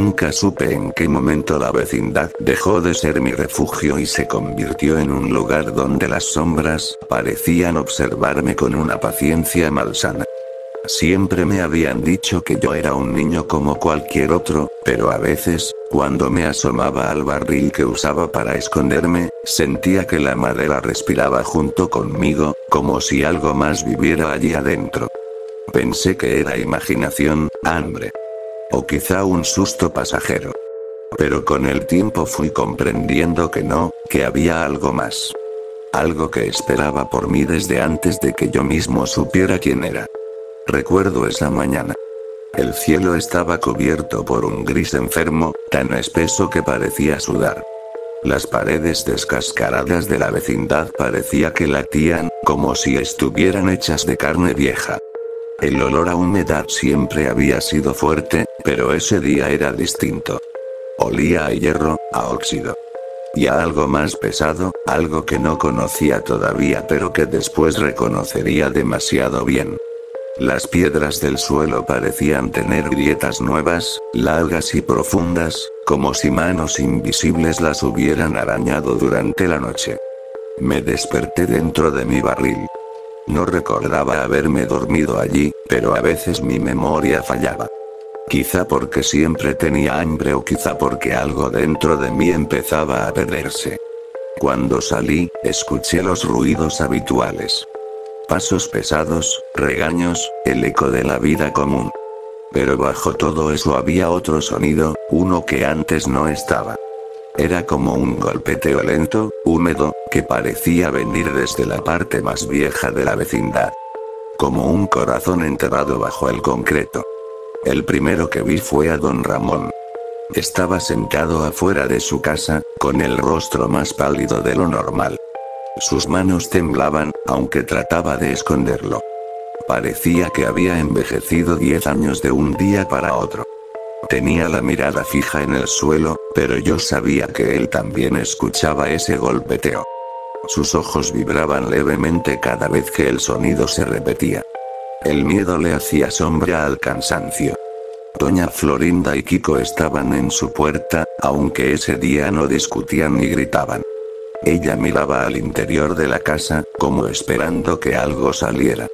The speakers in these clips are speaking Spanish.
Nunca supe en qué momento la vecindad dejó de ser mi refugio y se convirtió en un lugar donde las sombras parecían observarme con una paciencia malsana. Siempre me habían dicho que yo era un niño como cualquier otro, pero a veces, cuando me asomaba al barril que usaba para esconderme, sentía que la madera respiraba junto conmigo, como si algo más viviera allí adentro. Pensé que era imaginación, hambre. O quizá un susto pasajero. Pero con el tiempo fui comprendiendo que no, que había algo más. Algo que esperaba por mí desde antes de que yo mismo supiera quién era. Recuerdo esa mañana. El cielo estaba cubierto por un gris enfermo, tan espeso que parecía sudar. Las paredes descascaradas de la vecindad parecía que latían, como si estuvieran hechas de carne vieja. El olor a humedad siempre había sido fuerte, pero ese día era distinto. Olía a hierro, a óxido. Y a algo más pesado, algo que no conocía todavía pero que después reconocería demasiado bien. Las piedras del suelo parecían tener grietas nuevas, largas y profundas, como si manos invisibles las hubieran arañado durante la noche. Me desperté dentro de mi barril. No recordaba haberme dormido allí, pero a veces mi memoria fallaba. Quizá porque siempre tenía hambre o quizá porque algo dentro de mí empezaba a perderse. Cuando salí, escuché los ruidos habituales. Pasos pesados, regaños, el eco de la vida común. Pero bajo todo eso había otro sonido, uno que antes no estaba. Era como un golpeteo lento, húmedo, que parecía venir desde la parte más vieja de la vecindad. Como un corazón enterrado bajo el concreto. El primero que vi fue a don Ramón. Estaba sentado afuera de su casa, con el rostro más pálido de lo normal. Sus manos temblaban, aunque trataba de esconderlo. Parecía que había envejecido 10 años de un día para otro. Tenía la mirada fija en el suelo, pero yo sabía que él también escuchaba ese golpeteo. Sus ojos vibraban levemente cada vez que el sonido se repetía. El miedo le hacía sombra al cansancio. Doña Florinda y Kiko estaban en su puerta, aunque ese día no discutían ni gritaban. Ella miraba al interior de la casa, como esperando que algo saliera.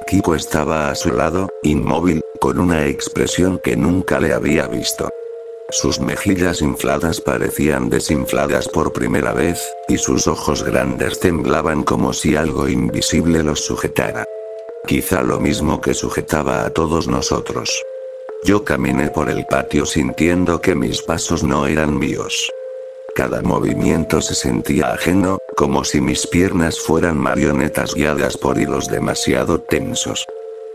Kiko estaba a su lado, inmóvil, con una expresión que nunca le había visto. Sus mejillas infladas parecían desinfladas por primera vez, y sus ojos grandes temblaban como si algo invisible los sujetara. Quizá lo mismo que sujetaba a todos nosotros. Yo caminé por el patio sintiendo que mis pasos no eran míos. Cada movimiento se sentía ajeno, como si mis piernas fueran marionetas guiadas por hilos demasiado tensos.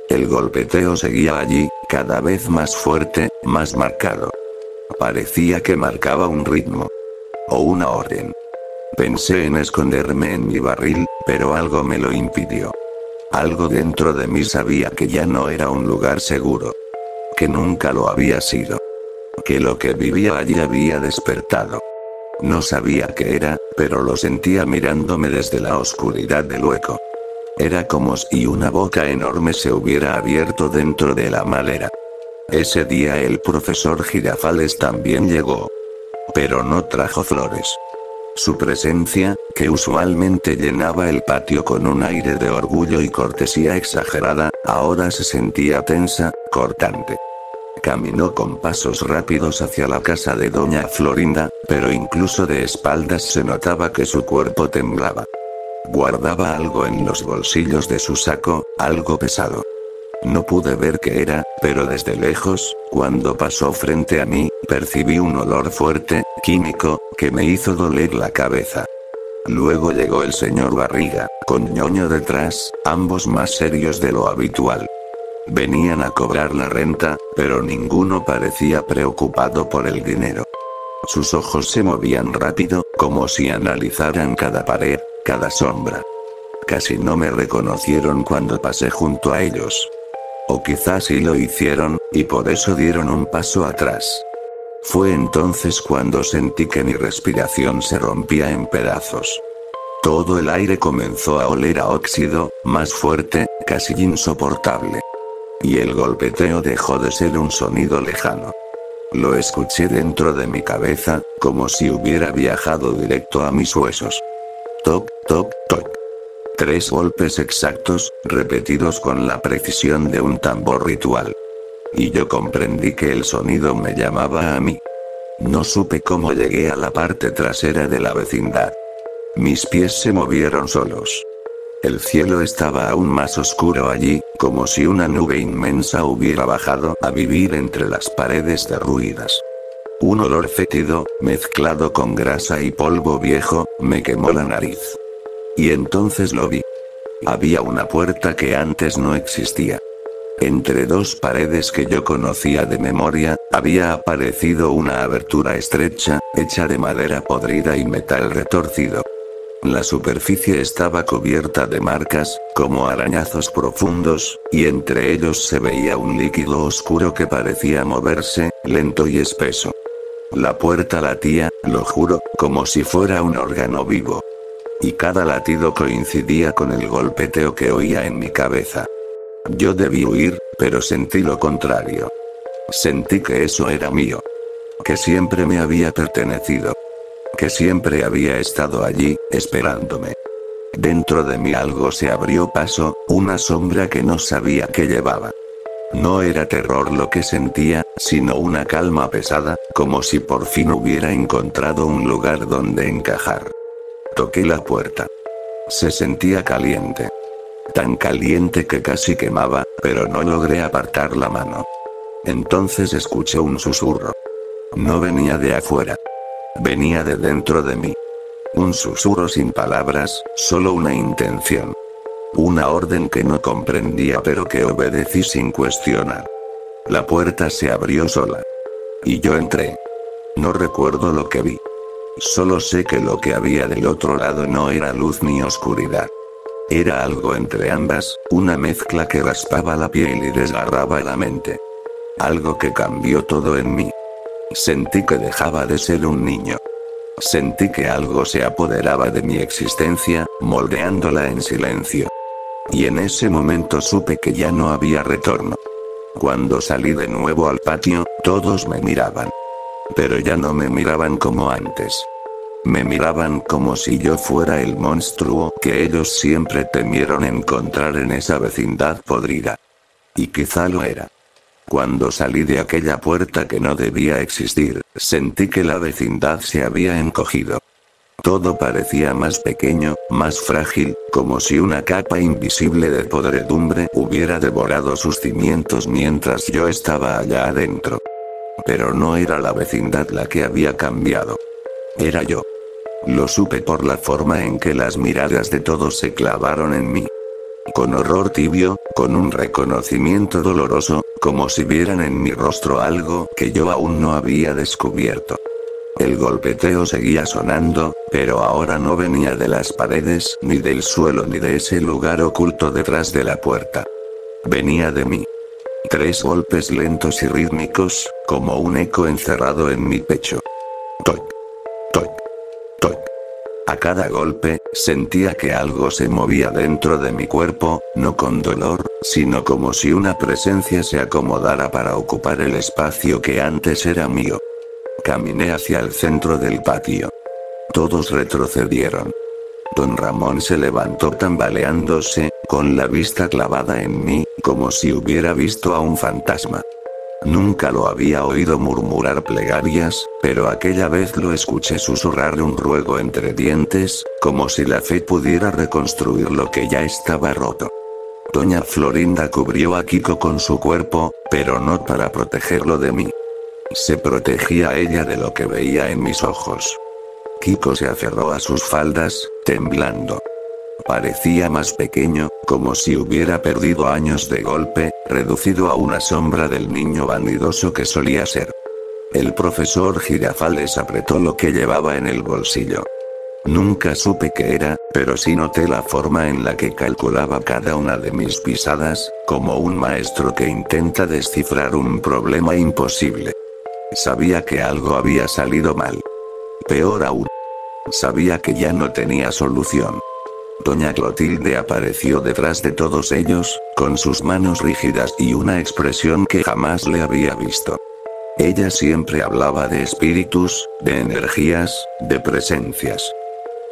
El golpeteo seguía allí, cada vez más fuerte, más marcado. Parecía que marcaba un ritmo. O una orden. Pensé en esconderme en mi barril, pero algo me lo impidió. Algo dentro de mí sabía que ya no era un lugar seguro. Que nunca lo había sido. Que lo que vivía allí había despertado. No sabía qué era, pero lo sentía mirándome desde la oscuridad del hueco. Era como si una boca enorme se hubiera abierto dentro de la madera. Ese día el profesor Girafales también llegó. Pero no trajo flores. Su presencia, que usualmente llenaba el patio con un aire de orgullo y cortesía exagerada, ahora se sentía tensa, cortante. Caminó con pasos rápidos hacia la casa de doña Florinda, pero incluso de espaldas se notaba que su cuerpo temblaba. Guardaba algo en los bolsillos de su saco, algo pesado. No pude ver qué era, pero desde lejos, cuando pasó frente a mí, percibí un olor fuerte, químico, que me hizo doler la cabeza. Luego llegó el señor Barriga, con ñoño detrás, ambos más serios de lo habitual. Venían a cobrar la renta, pero ninguno parecía preocupado por el dinero. Sus ojos se movían rápido, como si analizaran cada pared, cada sombra. Casi no me reconocieron cuando pasé junto a ellos. O quizás sí lo hicieron, y por eso dieron un paso atrás. Fue entonces cuando sentí que mi respiración se rompía en pedazos. Todo el aire comenzó a oler a óxido, más fuerte, casi insoportable. Y el golpeteo dejó de ser un sonido lejano. Lo escuché dentro de mi cabeza, como si hubiera viajado directo a mis huesos. Toc, toc, toc. 3 golpes exactos, repetidos con la precisión de un tambor ritual. Y yo comprendí que el sonido me llamaba a mí. No supe cómo llegué a la parte trasera de la vecindad. Mis pies se movieron solos. El cielo estaba aún más oscuro allí, como si una nube inmensa hubiera bajado a vivir entre las paredes derruidas. Un olor fétido, mezclado con grasa y polvo viejo, me quemó la nariz. Y entonces lo vi. Había una puerta que antes no existía. Entre 2 paredes que yo conocía de memoria, había aparecido una abertura estrecha, hecha de madera podrida y metal retorcido. La superficie estaba cubierta de marcas, como arañazos profundos, y entre ellos se veía un líquido oscuro que parecía moverse, lento y espeso. La puerta latía, lo juro, como si fuera un órgano vivo. Y cada latido coincidía con el golpeteo que oía en mi cabeza. Yo debí huir, pero sentí lo contrario. Sentí que eso era mío. Que siempre me había pertenecido. Que siempre había estado allí, esperándome. Dentro de mí algo se abrió paso, una sombra que no sabía que llevaba. No era terror lo que sentía, sino una calma pesada, como si por fin hubiera encontrado un lugar donde encajar. Toqué la puerta. Se sentía caliente. Tan caliente que casi quemaba, pero no logré apartar la mano. Entonces escuché un susurro. No venía de afuera. Venía de dentro de mí. Un susurro sin palabras, solo una intención. Una orden que no comprendía pero que obedecí sin cuestionar. La puerta se abrió sola. Y yo entré. No recuerdo lo que vi. Solo sé que lo que había del otro lado no era luz ni oscuridad. Era algo entre ambas, una mezcla que raspaba la piel y desgarraba la mente. Algo que cambió todo en mí. Sentí que dejaba de ser un niño. Sentí que algo se apoderaba de mi existencia, moldeándola en silencio. Y en ese momento supe que ya no había retorno. Cuando salí de nuevo al patio, todos me miraban. Pero ya no me miraban como antes. Me miraban como si yo fuera el monstruo que ellos siempre temieron encontrar en esa vecindad podrida. Y quizá lo era. Cuando salí de aquella puerta que no debía existir, sentí que la vecindad se había encogido. Todo parecía más pequeño, más frágil, como si una capa invisible de podredumbre hubiera devorado sus cimientos mientras yo estaba allá adentro. Pero no era la vecindad la que había cambiado. Era yo. Lo supe por la forma en que las miradas de todos se clavaron en mí. Con horror tibio, con un reconocimiento doloroso, como si vieran en mi rostro algo que yo aún no había descubierto. El golpeteo seguía sonando, pero ahora no venía de las paredes, ni del suelo ni de ese lugar oculto detrás de la puerta. Venía de mí. 3 golpes lentos y rítmicos, como un eco encerrado en mi pecho. Toc, toc, toc. A cada golpe, sentía que algo se movía dentro de mi cuerpo, no con dolor, sino como si una presencia se acomodara para ocupar el espacio que antes era mío. Caminé hacia el centro del patio. Todos retrocedieron. Don Ramón se levantó tambaleándose, con la vista clavada en mí, como si hubiera visto a un fantasma. Nunca lo había oído murmurar plegarias, pero aquella vez lo escuché susurrar un ruego entre dientes, como si la fe pudiera reconstruir lo que ya estaba roto. Doña Florinda cubrió a Kiko con su cuerpo, pero no para protegerlo de mí. Se protegía a ella de lo que veía en mis ojos. Kiko se aferró a sus faldas, temblando. Parecía más pequeño, como si hubiera perdido años de golpe, reducido a una sombra del niño vanidoso que solía ser. El profesor Girafales apretó lo que llevaba en el bolsillo. Nunca supe qué era, pero sí noté la forma en la que calculaba cada una de mis pisadas, como un maestro que intenta descifrar un problema imposible. Sabía que algo había salido mal. Peor aún. Sabía que ya no tenía solución. Doña Clotilde apareció detrás de todos ellos, con sus manos rígidas y una expresión que jamás le había visto. Ella siempre hablaba de espíritus, de energías, de presencias.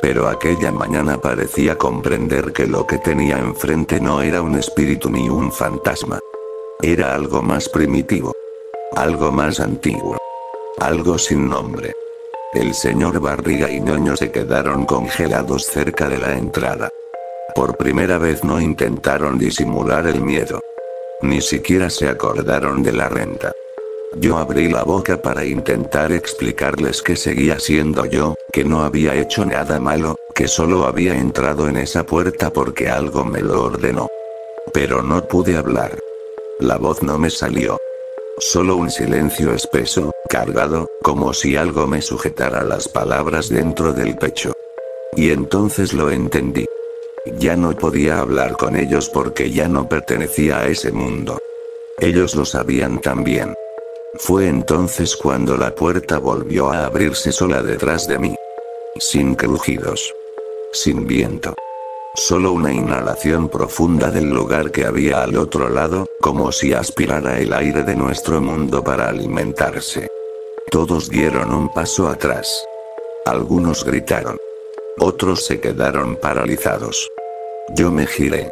Pero aquella mañana parecía comprender que lo que tenía enfrente no era un espíritu ni un fantasma. Era algo más primitivo. Algo más antiguo. Algo sin nombre. El señor Barriga y Ñoño se quedaron congelados cerca de la entrada. Por primera vez no intentaron disimular el miedo. Ni siquiera se acordaron de la renta. Yo abrí la boca para intentar explicarles que seguía siendo yo, que no había hecho nada malo, que solo había entrado en esa puerta porque algo me lo ordenó. Pero no pude hablar. La voz no me salió. Solo un silencio espeso, cargado, como si algo me sujetara las palabras dentro del pecho. Y entonces lo entendí. Ya no podía hablar con ellos porque ya no pertenecía a ese mundo. Ellos lo sabían también. Fue entonces cuando la puerta volvió a abrirse sola detrás de mí. Sin crujidos. Sin viento. Solo una inhalación profunda del lugar que había al otro lado, como si aspirara el aire de nuestro mundo para alimentarse. Todos dieron un paso atrás. Algunos gritaron. Otros se quedaron paralizados. Yo me giré.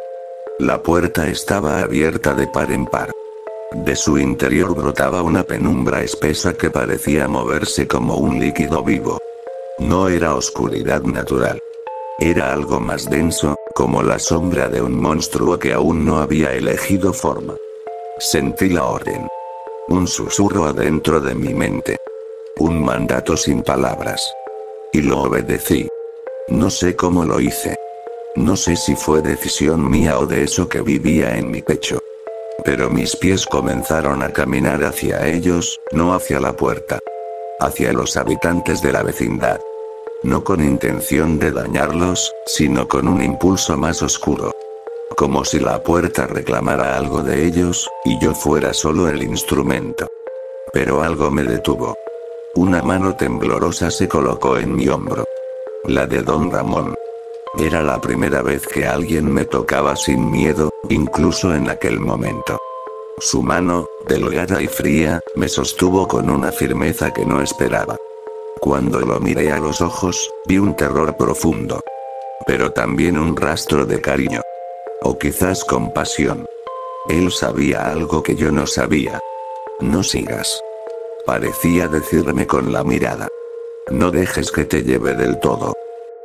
La puerta estaba abierta de par en par. De su interior brotaba una penumbra espesa que parecía moverse como un líquido vivo. No era oscuridad natural. Era algo más denso, como la sombra de un monstruo que aún no había elegido forma. Sentí la orden. Un susurro adentro de mi mente. Un mandato sin palabras. Y lo obedecí. No sé cómo lo hice. No sé si fue decisión mía o de eso que vivía en mi pecho. Pero mis pies comenzaron a caminar hacia ellos, no hacia la puerta. Hacia los habitantes de la vecindad. No con intención de dañarlos, sino con un impulso más oscuro. Como si la puerta reclamara algo de ellos, y yo fuera solo el instrumento. Pero algo me detuvo. Una mano temblorosa se colocó en mi hombro. La de don Ramón. Era la primera vez que alguien me tocaba sin miedo, incluso en aquel momento. Su mano, delgada y fría, me sostuvo con una firmeza que no esperaba. Cuando lo miré a los ojos, vi un terror profundo. Pero también un rastro de cariño. O quizás compasión. Él sabía algo que yo no sabía. No sigas. Parecía decirme con la mirada. No dejes que te lleve del todo.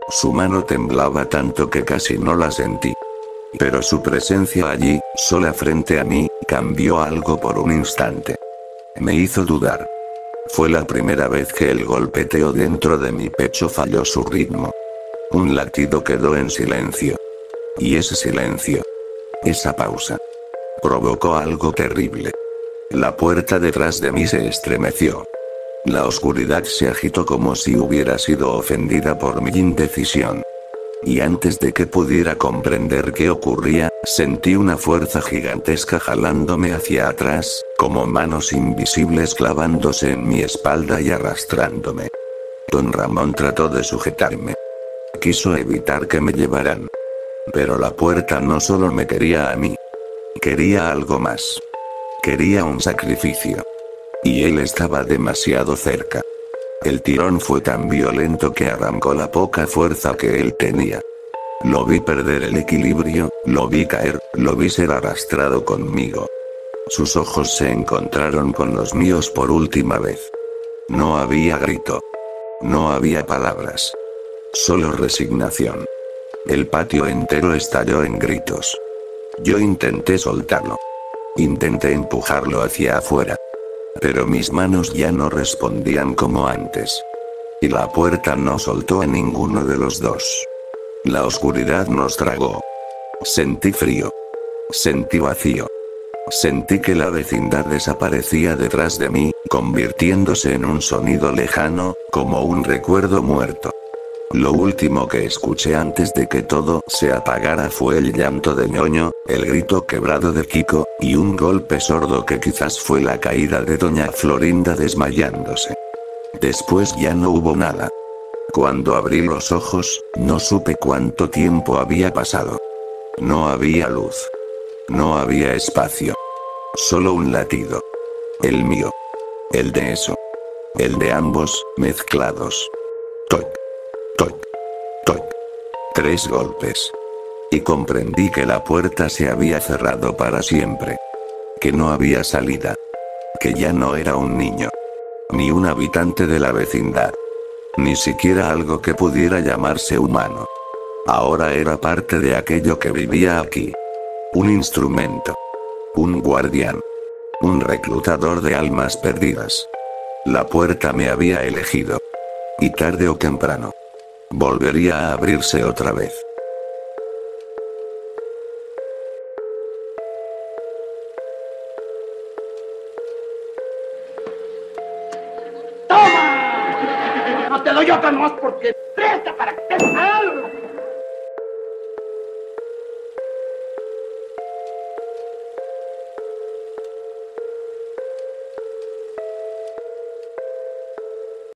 Su mano temblaba tanto que casi no la sentí. Pero su presencia allí, sola frente a mí, cambió algo por un instante. Me hizo dudar. Fue la primera vez que el golpeteo dentro de mi pecho falló su ritmo. Un latido quedó en silencio. Y ese silencio, esa pausa, provocó algo terrible. La puerta detrás de mí se estremeció. La oscuridad se agitó como si hubiera sido ofendida por mi indecisión. Y antes de que pudiera comprender qué ocurría, sentí una fuerza gigantesca jalándome hacia atrás, como manos invisibles clavándose en mi espalda y arrastrándome. Don Ramón trató de sujetarme. Quiso evitar que me llevaran. Pero la puerta no solo me quería a mí. Quería algo más. Quería un sacrificio. Y él estaba demasiado cerca. El tirón fue tan violento que arrancó la poca fuerza que él tenía. Lo vi perder el equilibrio, lo vi caer, lo vi ser arrastrado conmigo. Sus ojos se encontraron con los míos por última vez. No había grito. No había palabras. Solo resignación. El patio entero estalló en gritos. Yo intenté soltarlo. Intenté empujarlo hacia afuera. Pero mis manos ya no respondían como antes. Y la puerta no soltó a ninguno de los dos. La oscuridad nos tragó. Sentí frío. Sentí vacío. Sentí que la vecindad desaparecía detrás de mí, convirtiéndose en un sonido lejano, como un recuerdo muerto. Lo último que escuché antes de que todo se apagara fue el llanto de Ñoño, el grito quebrado de Kiko, y un golpe sordo que quizás fue la caída de doña Florinda desmayándose. Después ya no hubo nada. Cuando abrí los ojos, no supe cuánto tiempo había pasado. No había luz. No había espacio. Solo un latido. El mío. El de eso. El de ambos, mezclados. Toc. Toc. Toc. 3 golpes. Y comprendí que la puerta se había cerrado para siempre. Que no había salida. Que ya no era un niño. Ni un habitante de la vecindad. Ni siquiera algo que pudiera llamarse humano. Ahora era parte de aquello que vivía aquí. Un instrumento. Un guardián. Un reclutador de almas perdidas. La puerta me había elegido. Y tarde o temprano. Volvería a abrirse otra vez. ¡Toma! No te doy otra nomás porque presta para que te... ¡Ah!